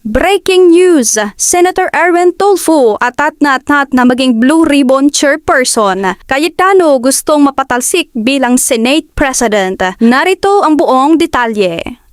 Breaking news! Senator Erwin Tulfo atat na maging Blue Ribbon Chairperson. Cayetano gustong mapatalsik bilang Senate President. Narito ang buong detalye.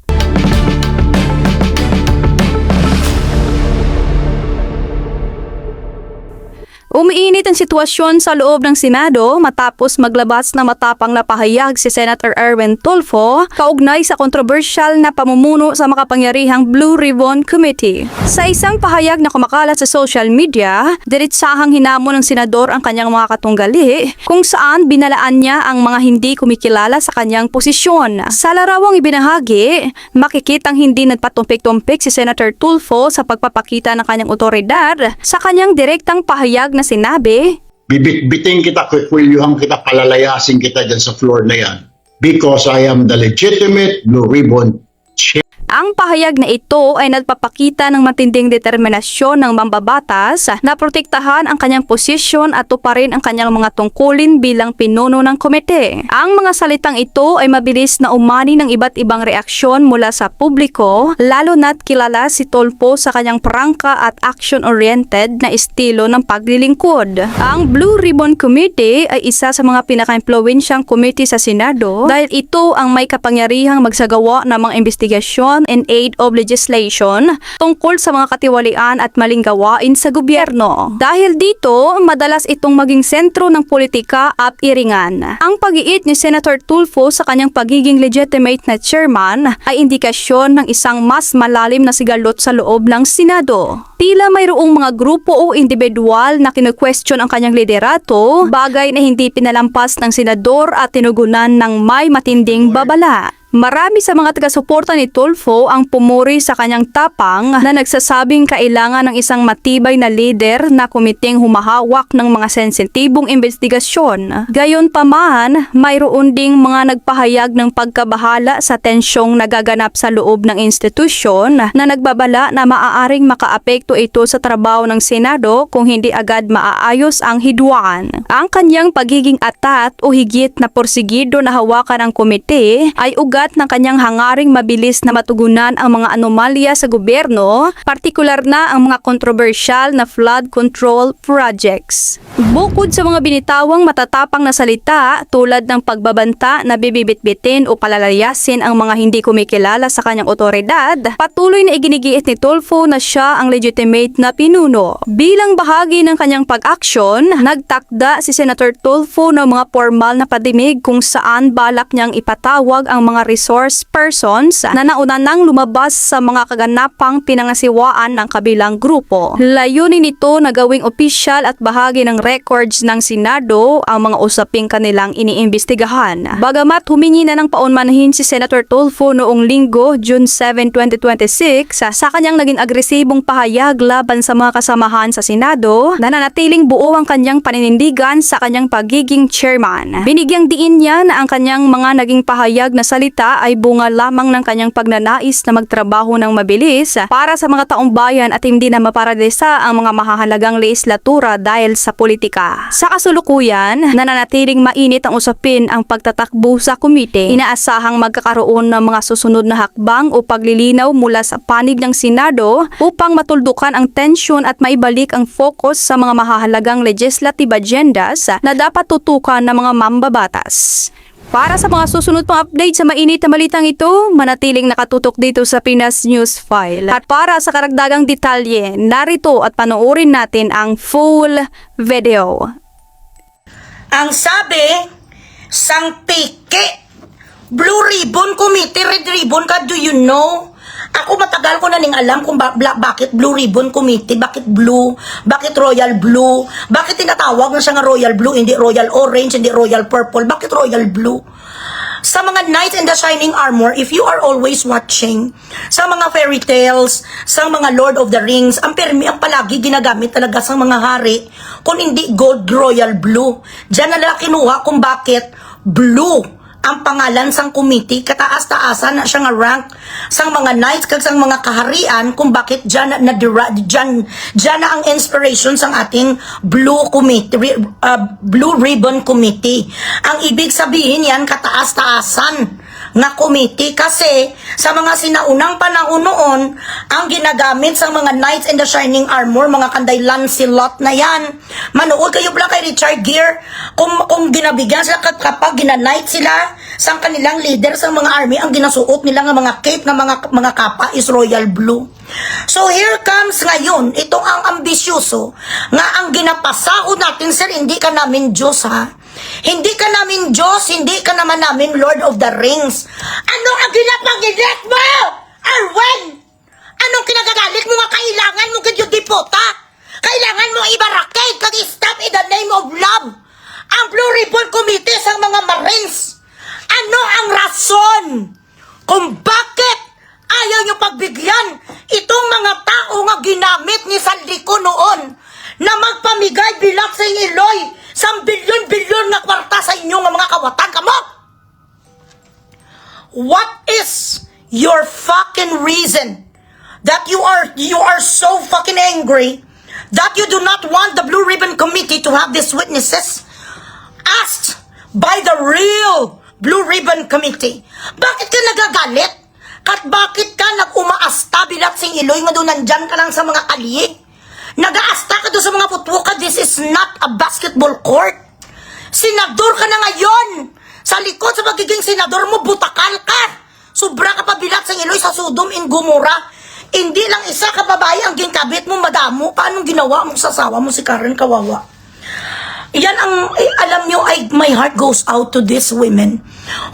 Umiinit ang sitwasyon sa loob ng Senado matapos maglabas na matapang na pahayag si Senator Erwin Tulfo kaugnay sa kontrobersyal na pamumuno sa makapangyarihang Blue Ribbon Committee. Sa isang pahayag na kumakalat sa social media, diretsahang hinamon ng senador ang kanyang mga katunggali kung saan binalaan niya ang mga hindi kumikilala sa kanyang posisyon. Sa larawang ibinahagi, makikitang hindi nagpatumpik-tumpik si Senator Tulfo sa pagpapakita ng kanyang otoridad sa kanyang direktang pahayag na sinabi, bibit-biting kita, kukwilyuhan kita, palalayasin kita dyan sa floor na yan because I am the legitimate Blue Ribbon Chair. Ang pahayag na ito ay nagpapakita ng matinding determinasyon ng mambabatas na protektahan ang kanyang posisyon at tuparin ang kanyang mga tungkulin bilang pinuno ng komite. Ang mga salitang ito ay mabilis na umani ng iba't ibang reaksyon mula sa publiko, lalo na't kilala si Tulfo sa kanyang prangka at action-oriented na estilo ng paglilingkod. Ang Blue Ribbon Committee ay isa sa mga pinaka-impluwensyang committee sa Senado dahil ito ang may kapangyarihang magsagawa ng mga investigasyon in aid of legislation tungkol sa mga katiwalian at maling gawain sa gobyerno. Dahil dito, madalas itong maging sentro ng politika at iringan. Ang pag-iit ni Senator Tulfo sa kanyang pagiging legitimate na chairman ay indikasyon ng isang mas malalim na sigalot sa loob ng Senado. Tila mayroong mga grupo o individual na kinu-question ang kanyang liderato, bagay na hindi pinalampas ng senador at tinugunan ng may matinding babala. Marami sa mga taga-suporta ni Tulfo ang pumuri sa kanyang tapang na nagsasabing kailangan ng isang matibay na leader na komiteng humahawak ng mga sensitibong investigasyon. Gayunpaman, mayroon ding mga nagpahayag ng pagkabahala sa tensyong nagaganap sa loob ng institusyon na nagbabala na maaaring makaapekto ito sa trabaho ng Senado kung hindi agad maaayos ang hidwaan. Ang kanyang pagiging atat o higit na porsigido na hawakan ng komite ay ugat ng kanyang hangaring mabilis na matugunan ang mga anomalya sa gobyerno, partikular na ang mga kontrobersyal na flood control projects. Bukod sa mga binitawang matatapang na salita tulad ng pagbabanta na bibibitbitin o palalayasin ang mga hindi kumikilala sa kanyang otoridad, patuloy na iginigiit ni Tulfo na siya ang legitimate na pinuno. Bilang bahagi ng kanyang pag-aksyon, nagtakda si Senator Tulfo ng mga formal na padinig kung saan balak niyang ipatawag ang mga resource persons na nauna nang lumabas sa mga kaganapang pinangasiwaan ng kabilang grupo. Layunin nito na gawing opisyal at bahagi ng records ng Senado ang mga usaping kanilang iniimbestigahan. Bagamat humingi na ng paunmanhin si Senator Tulfo noong Linggo, June 7, 2026, sa kanyang naging agresibong pahayag laban sa mga kasamahan sa Senado, nananatiling buo ang kanyang paninindigan sa kanyang pagiging chairman. Binigyang diin niya na ang kanyang mga naging pahayag na salita ay bunga lamang ng kanyang pagnanais na magtrabaho ng mabilis para sa mga taong bayan at hindi na maparadisa ang mga mahahalagang legislatura dahil sa politika. Sa kasulukuyan, nananatiling mainit ang usapin ang pagtatakbo sa komite. Inaasahang magkakaroon ng mga susunod na hakbang o paglilinaw mula sa panig ng Senado upang matuldukan ang tensyon at maibalik ang focus sa mga mahahalagang legislative agendas na dapat tutukan ng mga mambabatas. Para sa mga susunod pang update sa mainit na balitang ito, manatiling nakatutok dito sa Pinas News File. At para sa karagdagang detalye, narito at panoorin natin ang full video. Ang sabi, sang piki, Blue Ribbon Committee, Red Ribbon ka, do you know? Ako matagal ko na ning alam kung bakit Blue Ribbon Committee, bakit blue, bakit royal blue, bakit tinatawag na siya nga royal blue, hindi royal orange, hindi royal purple, bakit royal blue? Sa mga Knight in the Shining Armor, if you are always watching, sa mga fairy tales, sa mga Lord of the Rings, ang palagi ginagamit talaga sa mga hari, kung hindi gold royal blue. Diyan na kinuha kung bakit blue ang pangalan sang committee, kataas-taasan na siya nga rank sang mga knights kag sang mga kaharian kung bakit dyan na ang inspiration sang ating Blue Committee, Blue Ribbon Committee. Ang ibig sabihin yan, kataas-taasan nga committee kasi sa mga sinaunang panahon noon, ang ginagamit sa mga Knights in the Shining Armor, mga Kanday Lancelot na yan. Manood kayo pala kay Richard Gere kung ginabigyan sila kapag ginanight sila sa kanilang leader sa mga army, ang ginasuot nila nga mga cape nga mga kapa is royal blue. So here comes ngayon, itong ang ambisyoso nga ang ginapasahod natin, sir, hindi ka namin Diyos, ha? Hindi ka namin Diyos, hindi ka naman namin Lord of the Rings. Ano ang ginapagilit mo? Arwen! Anong kinagagalit mo nga kailangan mo kadyo dipota? Kailangan mo i-barricade kag-stop in the name of love ang Blue Ribbon Committee sa mga Marines. Ano ang rason kung bakit ayaw nyo pagbigyan itong mga tao nga ginamit ni Saldico noon na magpamigay bilang sa Iloy sa bilyon-bilyon nga kwarta sa inyo nga mga kawatan kamo? What is your fucking reason that you are so fucking angry that you do not want the Blue Ribbon Committee to have these witnesses asked by the real Blue Ribbon Committee? Bakit ka nagagalit? Kat bakit ka nag-umaasta bilat sing Iloy nga doon nandyan ka lang sa mga kalye? Nag-aasta ka doon sa mga putwuka. This is not a basketball court. Senador ka na ngayon. Sa likod sa magiging senador mo, butakal ka. Sobra ka pa bilat sing Iloy sa Sodom and Gomorrah. Hindi lang isa ka babae ang ginkabit mo, madamo. Paano ginawa mo sa asawa mo si Karen Kawawa? Yan ang, alam nyo, my heart goes out to these women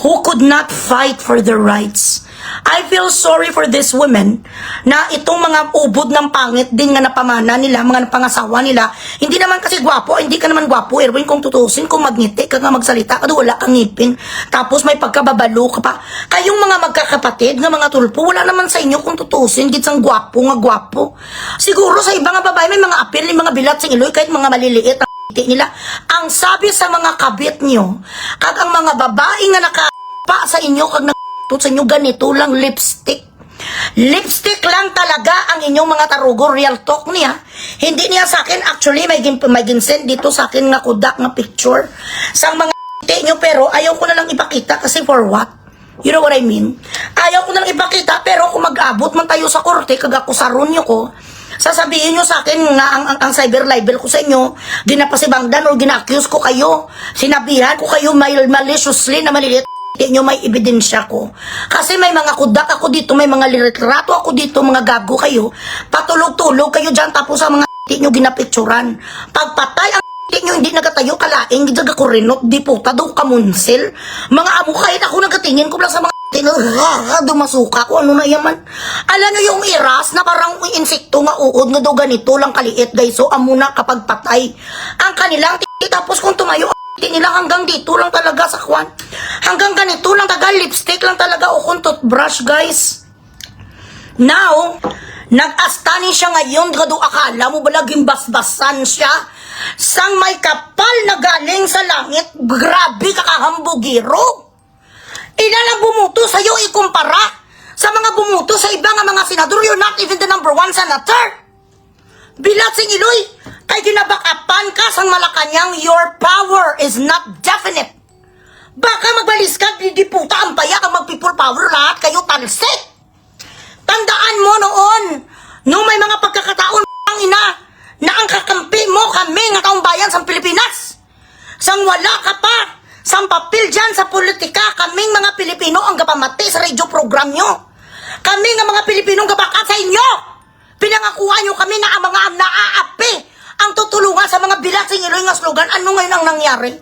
who could not fight for their rights. I feel sorry for these women na itong mga ubod ng pangit din nga napamana nila, mga napangasawa nila. Hindi naman kasi gwapo, hindi ka naman gwapo, Erwin, kung tutusin, kung magniti ka nga magsalita, kado wala kang ngipin, tapos may pagkababalo ka pa. Kayong mga magkakapatid nga mga tulpo, wala naman sa inyo kung tutusin, gitsang gwapo nga gwapo. Siguro sa ibang babae may mga apil, mga bilat sing Iloy, kahit mga maliliit nila. Ang sabi sa mga kabit nyo, kag ang mga babae nga nakapa sa inyo, kag nakatut sa inyo, ganito lang lipstick. Lipstick lang talaga ang inyong mga tarugo. Real talk niya. Hindi niya sa akin, actually, may ginsend dito sa akin nga kudak nga picture sa mga nyo, pero ayaw ko na lang ipakita kasi for what? You know what I mean? Ayaw ko na lang ipakita, pero kung mag-abot man tayo sa korte, kag ako saron nyo ko, sasabihin nyo sa akin nga ang cyber libel ko sa inyo, ginapasibangdan o gina-accuse ko kayo, sinabihan ko kayo maliciously na maliliit nyo, may ebidensya ko. Kasi may mga kudak ako dito, may mga litrato ako dito, mga gago kayo, patulog-tulog kayo dyan, tapos sa mga nyo ginapicturan. Pagpatay ang nyo, hindi nagatayo kalaing, gidaga ko rinot, di puta, daw kamunsil. Mga amo, kahit ako nagatingin ko lang sa mga dumasuka ko, ano na yaman. Alam nyo yung iras na parang insekto nga uod nga daw ganito lang kaliit, guys. So amo na kapag patay ang kanilang tapos kung tumayo ang nila hanggang dito lang talaga sa kwan, hanggang ganito lang tagal, lipstick lang talaga o kung toothbrush, guys. Now nag-astani siya ngayon, gado akala mo ba laging basbasan siya sang may kapal na galing sa langit. Grabe kakahambugiro. Inalang bumuto sa'yo ikumpara sa mga bumuto sa iba nga mga senador. You're not even the number 1 senator. Bilat sing Iloy, kay ginabakapan ka sang Malacanang, your power is not definite. Baka magbalis ka, di puta ang payak ang mag-people power, lahat kayo talsik. Tandaan mo noon, nung may mga pagkakataon ang ina, na ang kakampi mo kami nga taong bayan sa Pilipinas. Sang wala ka pa sang papel dyan sa politika, kaming mga Pilipino ang gapamati sa radio program nyo. Kami nga mga Pilipino ang gabakat sa inyo. Pinangakuha nyo kami na ang mga naaapi ang tutulungan sa mga bilat sing Iloy nga slogan. Ano ngayon ang nangyari?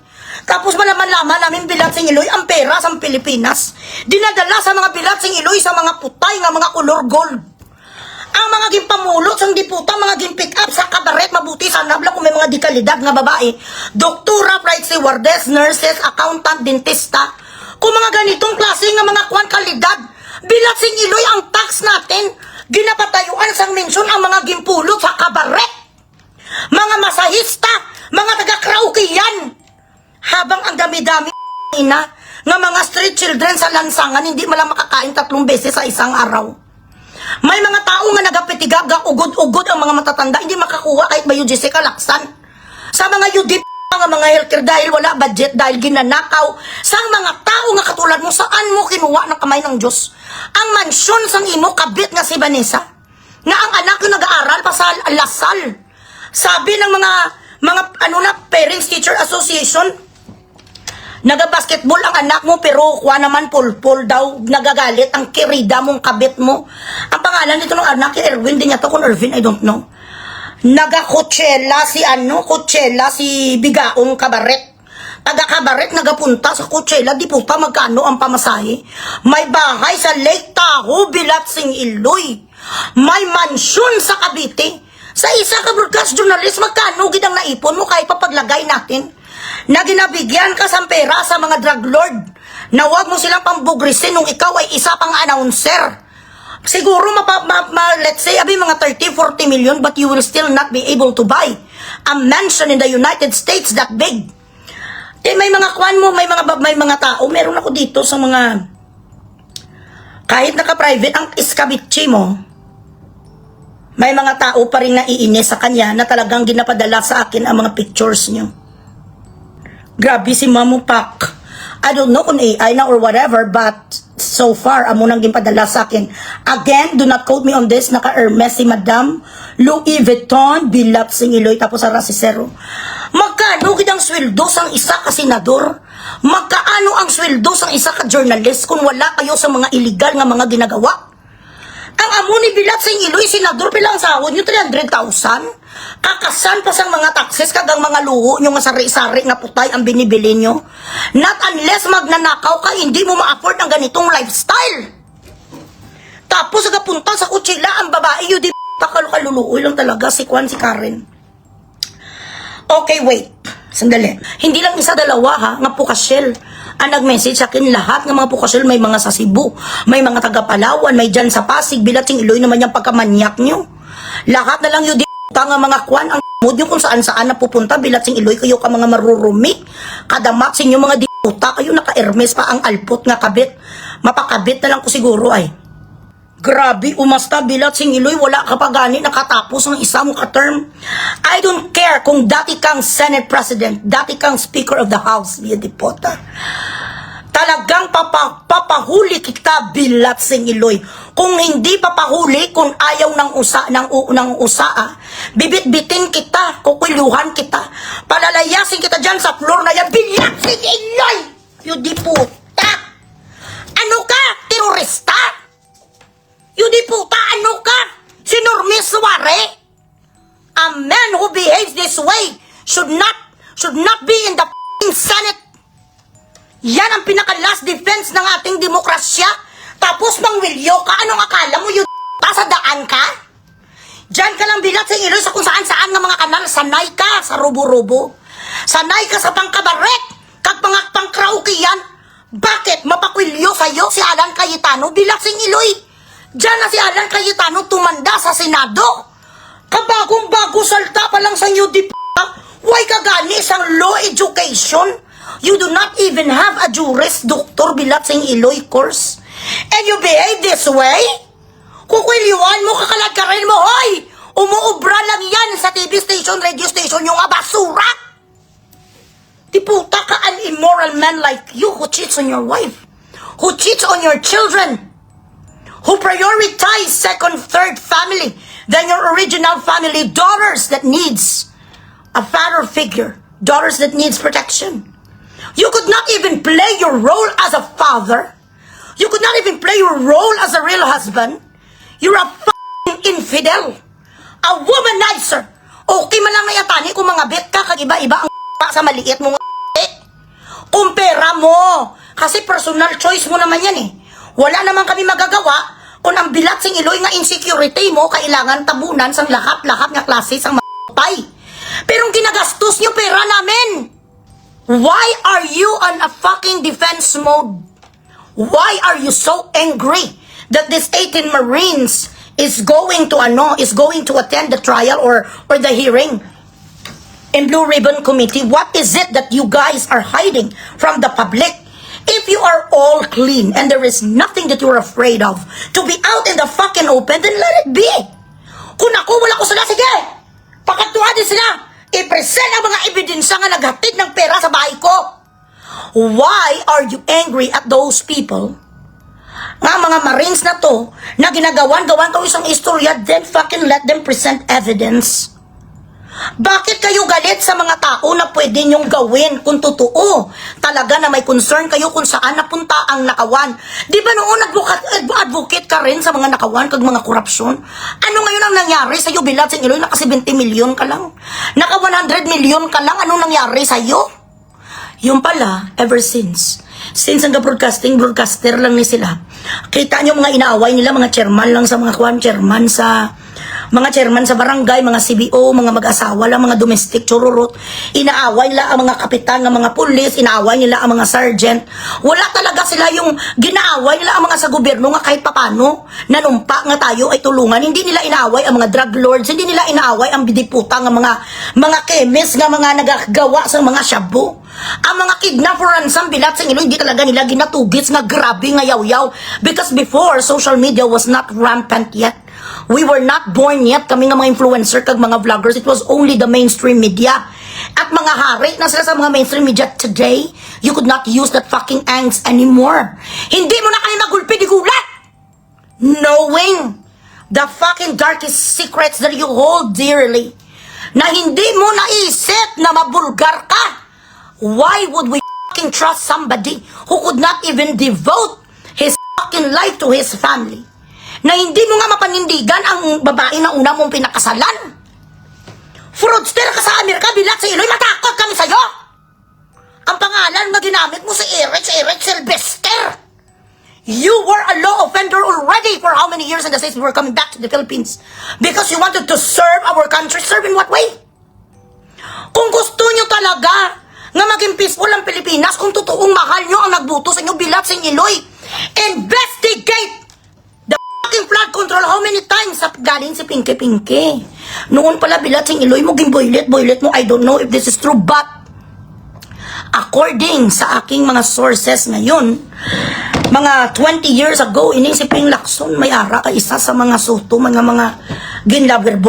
Tapos malaman-laman namin bilat sing Iloy ang pera sa Pilipinas dinadala sa mga bilat sing Iloy sa mga putay nga mga color gold. Ang mga gimpamulot sang diputa, mga gimpick up sa kabaret, mabuti sa nabla kung may mga dikalidad nga babae, doktora, flight stewardess, nurses, accountant, dentista. Kung mga ganitong klase nga mga kwan kalidad, bilat sing Iloy ang tax natin, ginapatayuan sang mensyon ang mga gimpulot sa kabaret. Mga masahista, mga taga-karaoke yan. Habang ang dami-dami ina, nga mga street children sa lansangan, hindi malang makakain 3 beses sa isang araw. May mga tao nga nagapitigag, ugod-ugod ang mga matatanda, hindi makakuha kahit ba yung Jessica Laksan. Sa mga UDP, mga nga mga healthcare dahil wala budget, dahil ginanakaw sang mga tao nga katulad mo, saan mo kinuha ng kamay ng Diyos ang mansyon sang imo kabit nga si Vanessa, nga ang anak ko nag-aaral pa sa Lasal. Sabi ng mga Parents Teacher Association, naga-basketball ang anak mo pero kuha naman pulpul daw, nagagalit ang kirida mong kabit mo. Ang pangalan nito ng anak, Erwin din yata, kung Erwin, I don't know. Naga-Coachella si Bigaong Kabaret. Taga-Kabaret, nagapunta sa Coachella, di puta magkano ang pamasahe. May bahay sa Lake Tahoe, Bilatsing, Iloy. May mansyon sa Cavite. Sa isa ka broadcast journalist, magkano gidang naipon mo kahit papaglagay natin? Na ginabigyan ka sa pera sa mga drug lord na wag mo silang pambugrisin nung ikaw ay isa pang announcer. Siguro let's say mga 30-40 million, but you will still not be able to buy a mansion in the United States that big. May mga kwan mo, may mga tao, meron ako dito sa mga kahit naka-private ang iskabitchi mo, may mga tao pa rin naiinis sa kanya na talagang ginapadala sa akin ang mga pictures nyo. Grabe si Mamu Pak. I don't know kung AI na or whatever, but so far, amo nang ginpadala sa akin. Again, do not quote me on this. Naka-Hermes si Madam, Louis Vuitton, Bilatsing, Iloy, tapos sa Rasisero. Magkano gidang sweldo sang isa ka senador? Magkaano ang sweldo sang isa ka journalist kung wala kayo sa mga illegal nga mga ginagawa? Ang amo ni Bilatsing Iloy, senador, bilang sahod nyo 300,000? Kakasan pa sang mga taxes kagang mga luho nyo nga sari-sari nga putay ang binibili nyo. Not unless magnanakaw ka, hindi mo ma-afford ang ganitong lifestyle. Tapos nagapunta sa Coachella ang babae, yun di kaluluoy lang talaga si Karen. Okay, wait. Sandali. Hindi lang isa, dalawa ha, nga pukasyel. Ang nag-message sa akin, lahat ng mga pukasyel, may mga sa Cebu, may mga taga-Palawan, may dyan sa Pasig, Bilatsing, Iloy naman yung pagkamanyak nyo. Lahat na lang yun di nga mga kwan, ang mood nyo kung saan-saan na pupunta, Bilatsing, Iloy, kayo ka mga marurumi. Kadamak sa inyo mga di-puta, kayo naka-Hermes pa ang alpot nga kabit. Mapakabit na lang ko siguro ay. Grabe, umasta, Bilatsing, Iloy, wala ka pa gani nakatapos ng isang ka-term. I don't care kung dati kang Senate President, dati kang Speaker of the House, Via Dipota. Talagang papahuli kita, Bilatsing, Iloy. Kung hindi papahuli, kung ayaw ng usaa, bibit-bitin kita, kukulyuhan kita, palalayasin kita dyan sa floor na yan, Bilatsing, Iloy! You Dipota! Ano ka? Terorista? You di puta, ano ka? Si Normis Suare? A man who behaves this way should not be in the Senate. Yan ang pinaka-last defense ng ating demokrasya. Tapos mangwilyo ka, anong akala mo, you sa daan ka? Diyan ka lang Bilatsing Iloy sa kung saan-saan ng mga kanal. Sanay ka sa rubo-rubo. Sanay ka sa pangkabaret. Kag pangkrauki yan. Bakit mapakwilyo sa'yo si Alan Cayetano, Bilatsing Iloy? Diyan na si Alan Cayetano tumanda sa Senado. Kabagong-bago salta pa lang sa inyo, di p***. Why ka gani isang law education? You do not even have a Juris Doctor Bilatsing Iloy course. And you behave this way? Kukwiliwan mo, kakalagkarin mo, hoy! Umuubra lang yan sa TV station, radio station, yung basura. Di puta ka, an immoral man like you who cheats on your wife, who cheats on your children, who prioritize second, third family than your original family, daughters that needs a father figure, daughters that needs protection. You could not even play your role as a father. You could not even play your role as a real husband. You're a f***ing infidel, a womanizer. Okay man lang ngayatani kung mga bet ka, kag-iba-iba ang sa maliit mong kung pera mo. Kasi personal choice mo naman yan eh. Wala naman kami magagawa kung ang Bilatsing Iloy nga insecurity mo kailangan tabunan sang lahat-lahat nga klase sang pay. Pero ginagastos nyo pera namin. Why are you on a fucking defense mode? Why are you so angry that this 18 Marines is going to attend the trial or the hearing in Blue Ribbon Committee? What is it that you guys are hiding from the public? If you are all clean and there is nothing that you're afraid of to be out in the fucking open, then let it be. Kung ako, wala ko sila, sige. Pakatuwa din sila. I-present ang mga ebidensya nga naghatid ng pera sa bahay ko. Why are you angry at those people? Nga mga Marines na to, na ginagawan-gawan ko isang istorya, then fucking let them present evidence. Bakit kayo galit sa mga tao na pwede nyong gawin kung totoo? Talaga na may concern kayo kung saan napunta ang nakawan. Di ba noon advocate ka rin sa mga nakawan kag mga korupsyon? Ano ngayon ang nangyari sa iyo, Bilat Sing Iloy? Naka 70 milyon ka lang. Naka 100 milyon ka lang. Anong nangyari sa iyo? Yung pala, ever since ang broadcaster lang ni sila. Kita nyo mga inaaway nila, mga chairman lang sa mga chairman sa barangay, mga CBO, mga mag-asawa lang, mga domestic chururot. Inaaway nila ang mga kapitan ng mga pulis, inaaway nila ang mga sergeant. Wala talaga sila yung ginaaway nila ang mga sa gobyerno nga kahit papano nanumpa nga tayo ay tulungan. Hindi nila inaaway ang mga drug lords, hindi nila inaaway ang bidiputa nga mga chemist nga mga nagagawa sa mga shabu. Ang mga kidnap for ransom, Bilat Sing Iloy, hindi talaga nila ginatugits nga grabe nga yaw-yaw. Because before, social media was not rampant yet. We were not born yet, kami nga mga influencer kag mga vloggers. It was only the mainstream media. At mga hari na sila sa mga mainstream media today, you could not use that fucking angst anymore. Hindi mo na kami magulpi di gulat! Knowing the fucking darkest secrets that you hold dearly, na hindi mo naisip na mabulgar ka. Why would we fucking trust somebody who could not even devote his fucking life to his family? Na hindi mo nga mapanindigan ang babae na una mong pinakasalan? Fraudster ka sa Amerika, Bilat Sing Iloy, matakot kami sa'yo! Ang pangalan na ginamit mo si Eric Sylvester. You were a law offender already for how many years in the States before coming back to the Philippines? Because you wanted to serve our country. Serve in what way? Kung gusto nyo talaga nga maging peaceful ang Pilipinas, kung totoong mahal nyo ang nagbuto sa inyo, Bilat Sing Iloy, investigate the fucking flood control. How many times galing si Pinky? Noon pala, Bilat Sing Iloy mo, boylet mo. I don't know if this is true, but according sa aking mga sources ngayon, mga 20 years ago, inisiping Lacson, may ara ka isa sa mga suto, mga lover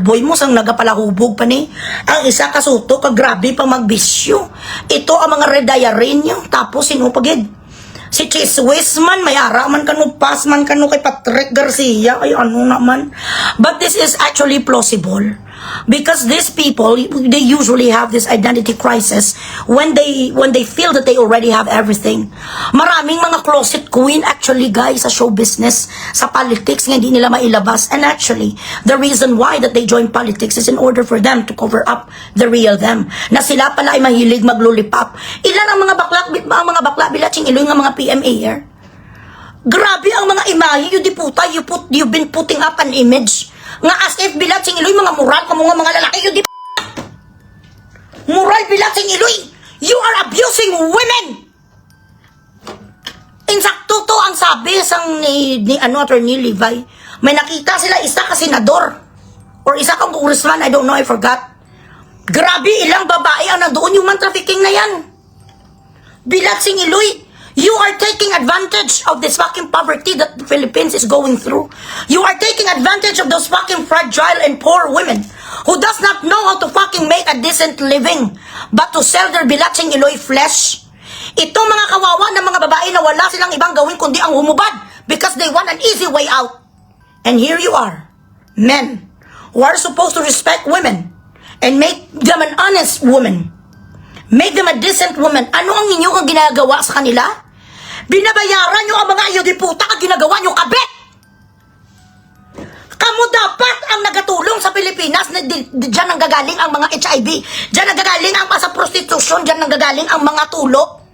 boy mo, sang nagapalahubog pa ni. Ang isa ka suto, kagrabe pang magbisyo. Ito ang mga redayarin nyo, tapos sinupagid. Si Chase Wisman, may ara man kanu, pas man kanu kay Patrick Garcia, ay ano naman. But this is actually plausible. Because these people, they usually have this identity crisis when they feel that they already have everything. Maraming mga closet queen actually, guys, sa show business, sa politics, nga hindi nila mailabas. And actually, the reason why that they join politics is in order for them to cover up the real them. Na sila pala ay mahilig maglulipap. Ilan ang mga bakla, Bilat Sing Iloy, nga mga PMA here? Grabe ang mga imahe, you've been putting up an image nga as if Bilat Sing Iloy, mga moral ka mga lalaki, moral, Bilat Sing Iloy, you are abusing women. Insakto to ang sabi sang ni Attorney Levi. May nakita sila, isa ka senador or isa kang congressman, I don't know, I forgot. Grabe, ilang babae ang nandoon, human trafficking na yan. Bilat Sing Iloy, you are taking advantage of this fucking poverty that the Philippines is going through. You are taking advantage of those fucking fragile and poor women who does not know how to fucking make a decent living but to sell their Bilat Sing Iloy flesh. Itong mga kawawa na mga babae na wala silang ibang gawin kundi ang humubad because they want an easy way out. And here you are, men who are supposed to respect women and make them an honest woman. Make them a decent woman. Ano ang inyong ginagawa sa kanila? Binabayaran nyo ang mga ayodiputa at ginagawa nyo kabit. Kamu dapat ang nagatulong sa Pilipinas na dyan ang gagaling ang mga HIV. Dyan ang gagaling ang sa prostitution. Dyan ang gagaling ang mga tulo.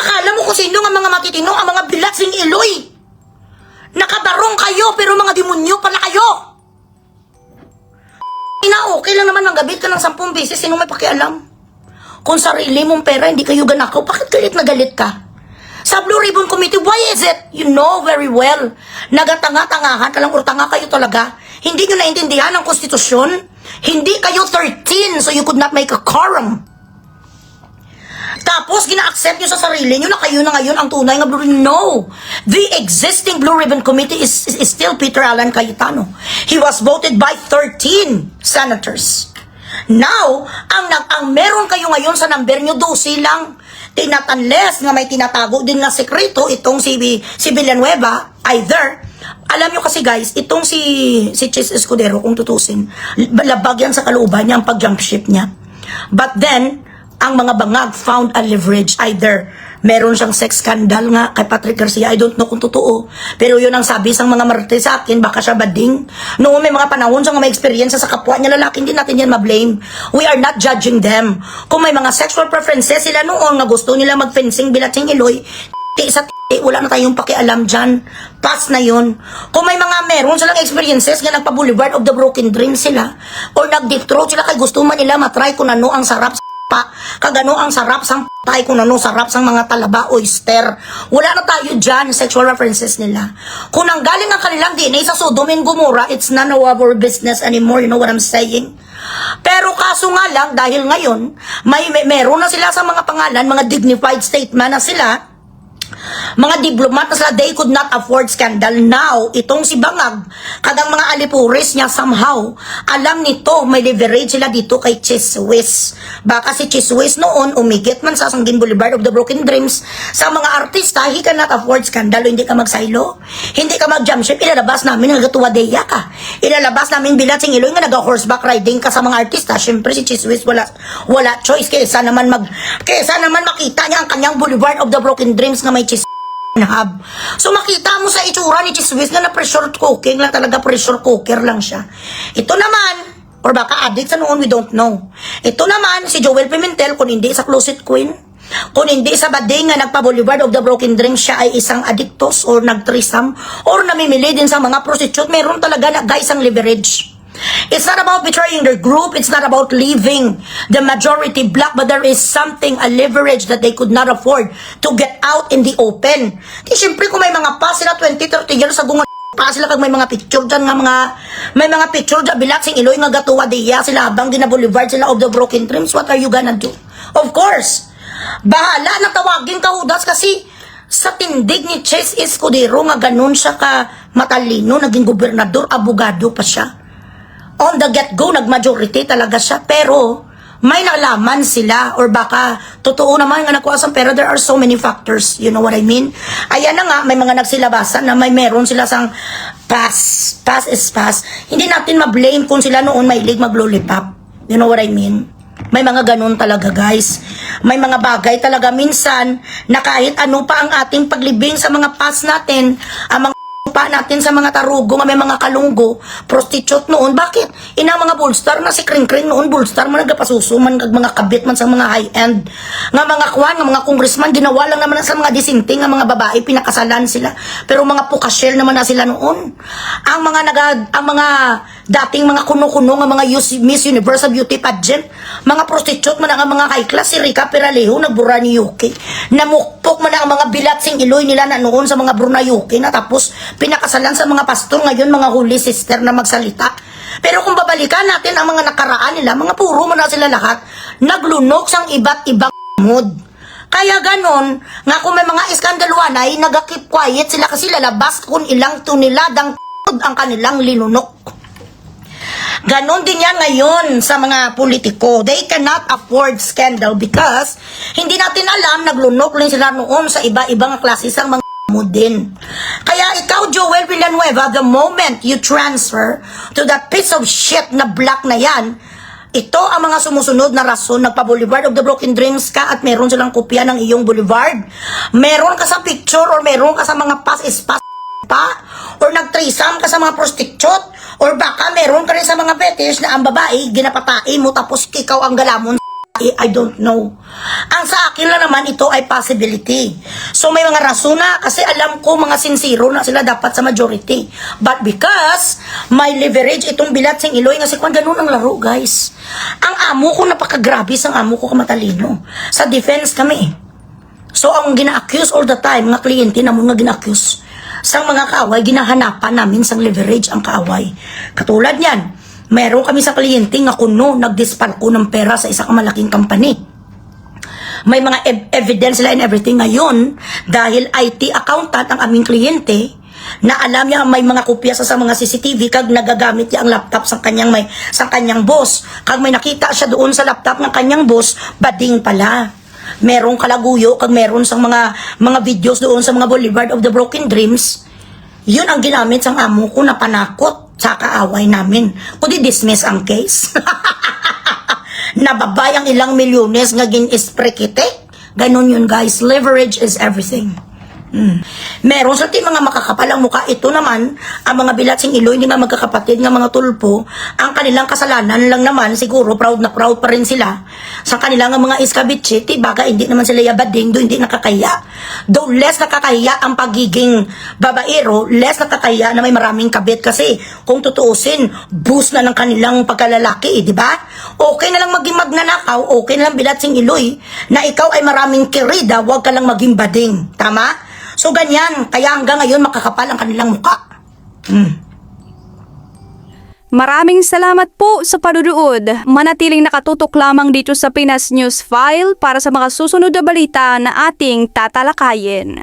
Akala mo kung sino ang mga matitino, ang mga Bilat Sing Iloy. Nakabarong kayo pero mga demonyo pala kayo. Okay lang naman ang gabit ka ng 10 beses. Sino may pakialam? Kung sarili mong pera, hindi kayo ganakaw, bakit galit na galit ka? Sa Blue Ribbon Committee, why is it? You know very well. Nagatanga-tangahan ka lang, or tanga kayo talaga. Hindi nyo naintindihan ang konstitusyon. Hindi kayo 13, so you could not make a quorum. Tapos, gina-accept nyo sa sarili nyo na kayo na ngayon ang tunay nga Blue Ribbon. No! The existing Blue Ribbon Committee is still Peter Alan Cayetano. He was voted by 13 senators. Now, ang meron kayo ngayon sa number nyo, 12 lang. Unless nga may tinatago din na sekreto, itong si Villanueva, either, alam nyo kasi guys, itong si Chis Escudero, kung tutusin, labag yan sa kalooban niya ang pag-jump ship niya. But then, ang mga bangag found a leverage, either meron siyang sex scandal nga kay Patrick Garcia, I don't know kung totoo, pero yun ang sabi sa mga martes sa akin, baka siya bading. Noong may mga panahon siya nga may experience sa kapwa niya lalaki, hindi natin yan ma-blame. We are not judging them. Kung may mga sexual preferences sila noon na gusto nila mag-fencing bilatsing iloy, sa wala na tayong pakialam dyan. Pass na yun. Kung may mga meron silang experiences nga nagpa-Boulevard of the Broken Dreams sila, or nag-deep throat sila kay gusto man nila matry kung ano ang sarap pa, kagano ang sarap sang patay, kung ano sarap sang mga talaba, oyster. Wala na tayo dyan, sexual references nila. Kung nanggaling ang kanilang DNA sa Sodom and Gomorrah, it's none of our business anymore, you know what I'm saying? Pero kaso nga lang, dahil ngayon, meron na sila sa mga pangalan, mga dignified statement na sila, mga diplomat na sila, they could not afford scandal. Now, itong si Bangag, kadang mga alipuris niya somehow, alam nito, may leverage sila dito kay Chiswis. Baka si Chiswis noon, umigit man sa Sanggin Boulevard of the Broken Dreams, sa mga artista, he cannot afford scandal. Hindi ka magsaylo, hindi ka mag-jump ship, ilalabas namin nagatuwadeya ka. Ilalabas namin bilatsing iloy nga nag-horseback riding ka sa mga artista. Siyempre si Chiswis wala choice, kaysa naman makita niya ang kanyang Boulevard of the Broken Dreams nga may Chiswis. So makita mo sa itsura ni Chiswis na pressure cooking lang talaga, pressure cooker lang siya. Ito naman, or baka addict sa noon, we don't know. Ito naman, si Joel Pimentel, kung hindi sa Closet Queen, kung hindi sa bading nga nagpa-Boulevard of the Broken Dreams, siya ay isang addictos or nag-threesome or namimili din sa mga prostitute, meron talaga na guys ang leverage. It's not about betraying their group. It's not about leaving the majority black, but there is something, a leverage that they could not afford to get out in the open. Di syempre kung may mga pa sila 20-30 years sa gungan pa sila kag may mga picture dyan nga may mga picture dyan bilatsing iloy nga gatuwa diya sila habang gina-Boulevard sila of the Broken Dreams. What are you gonna do? Of course, bahala na tawagin ka hudas kasi sa tindig ni Chis Escudero nga ganun siya ka matalino, naging gobernador, abogado pa siya. On the get-go, nag-majority talaga siya. Pero, may nalaman sila. Or baka, totoo naman nga nakuha sa pera. There are so many factors. You know what I mean? Ayan na nga, may mga nagsilabasan na may meron sila sang pass. Pass is pass. Hindi natin ma-blame kung sila noon mahilig mag-lollipop. You know what I mean? May mga ganun talaga guys. May mga bagay talaga minsan na kahit ano pa ang ating paglibing sa mga pass natin, ang mga pa natin sa mga tarugo nga may mga kalunggo, prostitute noon. Bakit? Ina mga bullstar na si Kring-Kring noon, bullstar man nagapasuso man mga kabit man sa mga high-end nga mga kwan, nga mga congressman, ginawa lang naman sa mga disinting nga mga babae, pinakasalan sila. Pero mga pukasyel naman na sila noon. Ang mga dating mga kuno-kuno nga mga Miss Universe Beauty Pageant, mga prostitute man ang mga high class, si Rica Peralejo nagbura ni Yuki. Namukpok man ang mga bilatsing iloy nila na noon sa mga Bruna Yuki na tapos pinakasalan sa mga pastor, ngayon mga holy sister na magsalita. Pero kung babalikan natin ang mga nakaraan nila, mga puro man na sila lahat, naglunok sang iba't ibang mood. Kaya ganon, nga kung may mga iskandalwanay, nagakip quiet sila kasi lalabas kung ilang tuniladang ang kanilang linunok. Ganon din yan ngayon sa mga politiko. They cannot afford scandal because hindi natin alam, naglunok lang sila noon sa iba-ibang klase sang mga din. Kaya ikaw, Joel Villanueva, the moment you transfer to that piece of shit na black na yan, ito ang mga sumusunod na rason. Nagpa-Boulevard of the Broken Dreams ka at meron silang kopya ng iyong boulevard. Meron ka sa picture or meron ka sa mga pass pa or nag-threesome ka sa mga prostitute or baka meron ka rin sa mga fetish na ang babae ginapatain mo tapos ikaw ang galamon. I don't know. Ang sa akin lang naman, ito ay possibility. So may mga rason na kasi alam ko mga sincero na sila dapat sa majority. But because may leverage itong bilatsing iloy nga si Kwan, ganun ang laro guys. Ang amo ko napakagrabe, ang amo ko kamatalino. Sa defense kami. So ang gina-accuse all the time, mga kliyente na muna gina-accuse. Sang mga kaaway, ginahanapan namin sang leverage ang kaaway. Katulad niyan, meron kami sa kliyente nga kuno nagdispal ko ng pera sa isang malaking company. May mga evidence sila and everything ngayon dahil IT accountant ang aming kliyente. na alam niya may mga kopya sa mga CCTV kag nagagamit niya ang laptop sa kanyang boss. Kag may nakita siya doon sa laptop ng kanyang boss, bading pala. Merong kalaguyo kag meron sang mga videos doon sa mga Boulevard of the Broken Dreams. Yun ang ginamit sang amo ko na panakot sa kaaway namin. Kung dismiss ang case. Nababay ang ilang milyones nga gin-esprekite. Ganon yun guys, leverage is everything. Meron sa mga makakapalang mukha. Ito naman, ang mga bilatsing Iloy, hindi nga magkakapatid nga mga tulpo, ang kanilang kasalanan lang naman, siguro proud na proud pa rin sila sa kanilang mga iskabitsi, baga hindi naman sila yabading, do hindi nakakaya. Though less nakakaya ang pagiging babaero, less nakakaya na may maraming kabit kasi kung tutuusin, boost na ng kanilang pagkalalaki, di ba? Okay na lang maging magnanakaw, okay na lang bilatsing Iloy, na ikaw ay maraming kirida, wag ka lang maging bading. Tama? So ganyan, kaya hanggang ngayon makakapal ang kanilang mukha. Maraming salamat po sa panunood. Manatiling nakatutok lamang dito sa Pinas News File para sa mga susunod na balita na ating tatalakayin.